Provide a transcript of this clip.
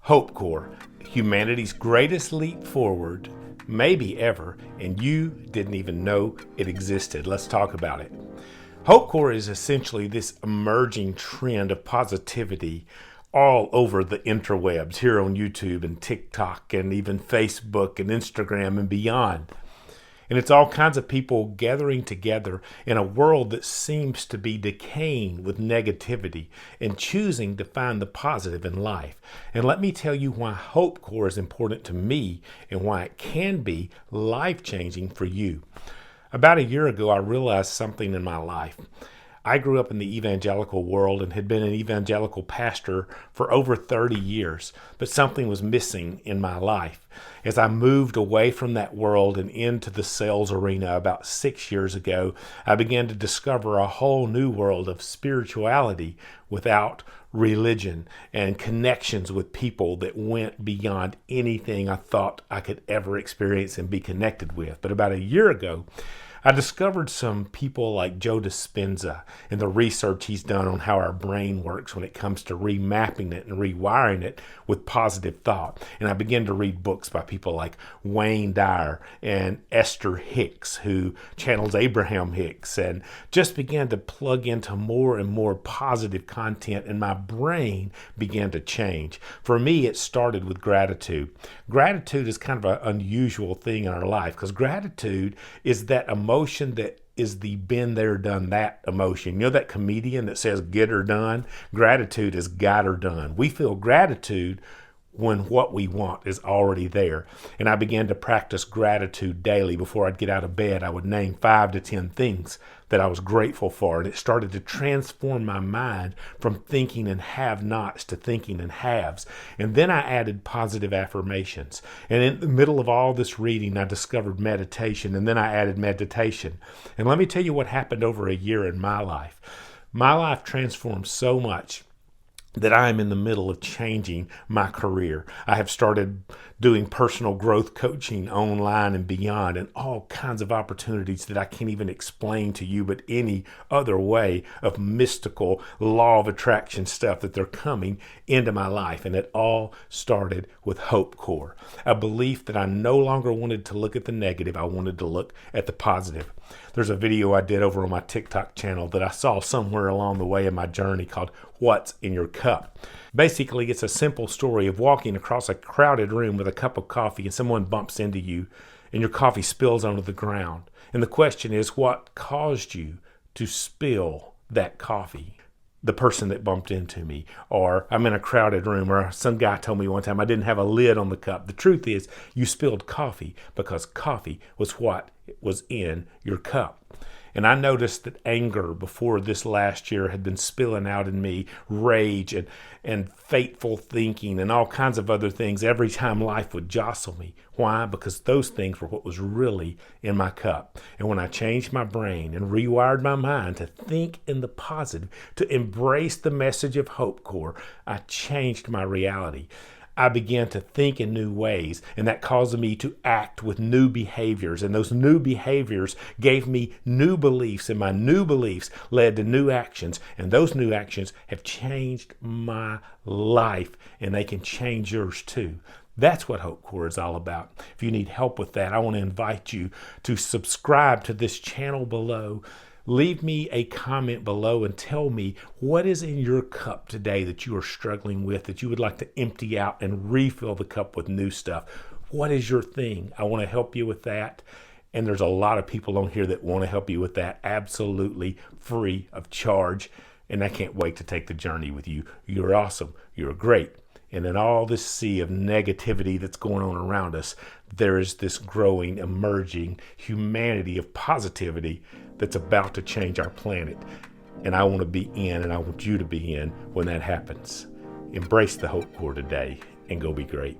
Hope Corps, humanity's greatest leap forward, maybe ever, and you didn't even know it existed. Let's talk about it. Hope Corps is essentially this emerging trend of positivity all over the interwebs, here on YouTube and TikTok and even Facebook and Instagram and beyond. And it's all kinds of people gathering together in a world that seems to be decaying with negativity and choosing to find the positive in life. And let me tell you why Hope Corps is important to me and why it can be life-changing for you. About a year ago, I realized something in my life. I grew up in the evangelical world and had been an evangelical pastor for over 30 years, but something was missing in my life. As I moved away from that world and into the sales arena about 6 years ago, I began to discover a whole new world of spirituality without religion and connections with people that went beyond anything I thought I could ever experience and be connected with. But about a year ago, I discovered some people like Joe Dispenza and the research he's done on how our brain works when it comes to remapping it and rewiring it with positive thought. And I began to read books by people like Wayne Dyer and Esther Hicks, who channels Abraham Hicks, and just began to plug into more and more positive content, and my brain began to change. For me, it started with gratitude. Gratitude is kind of an unusual thing in our life because gratitude is that emotion that is the been there, done that emotion. You know that comedian that says get her done? Gratitude is got her done. We feel gratitude when what we want is already there. And I began to practice gratitude daily. Before I'd get out of bed, I would name 5 to 10 things that I was grateful for. And it started to transform my mind from thinking in have-nots to thinking in haves. And then I added positive affirmations. And in the middle of all this reading, I discovered meditation. And then I added meditation. And let me tell you what happened over a year in my life. My life transformed so much that I am in the middle of changing my career. I have started doing personal growth coaching online and beyond, and all kinds of opportunities that I can't even explain to you, but any other way of mystical law of attraction stuff that they're coming into my life. And it all started with Hope Corps, a belief that I no longer wanted to look at the negative. I wanted to look at the positive. There's a video I did over on my TikTok channel that I saw somewhere along the way in my journey called What's in Your Cup? Basically, it's a simple story of walking across a crowded room with a cup of coffee and someone bumps into you and your coffee spills onto the ground. And the question is, what caused you to spill that coffee? The person that bumped into me, or I'm in a crowded room, or some guy told me one time I didn't have a lid on the cup. The truth is, you spilled coffee because coffee was what was in your cup. And I noticed that anger before this last year had been spilling out in me, rage and fateful thinking and all kinds of other things every time life would jostle me. Why? Because those things were what was really in my cup. And when I changed my brain and rewired my mind to think in the positive, to embrace the message of Hope Corps, I changed my reality. I began to think in new ways, and that caused me to act with new behaviors. And those new behaviors gave me new beliefs, and my new beliefs led to new actions. And those new actions have changed my life, and they can change yours too. That's what Hope Corps is all about. If you need help with that, I want to invite you to subscribe to this channel below. Leave me a comment below and tell me what is in your cup today that you are struggling with, that you would like to empty out and refill the cup with new stuff. What is your thing? I want to help you with that. And there's a lot of people on here that want to help you with that absolutely free of charge. And I can't wait to take the journey with you. You're awesome. You're great. And in all this sea of negativity that's going on around us, there is this growing, emerging humanity of positivity that's about to change our planet. And I want to be in, and I want you to be in when that happens. Embrace the Hope Corps today and go be great.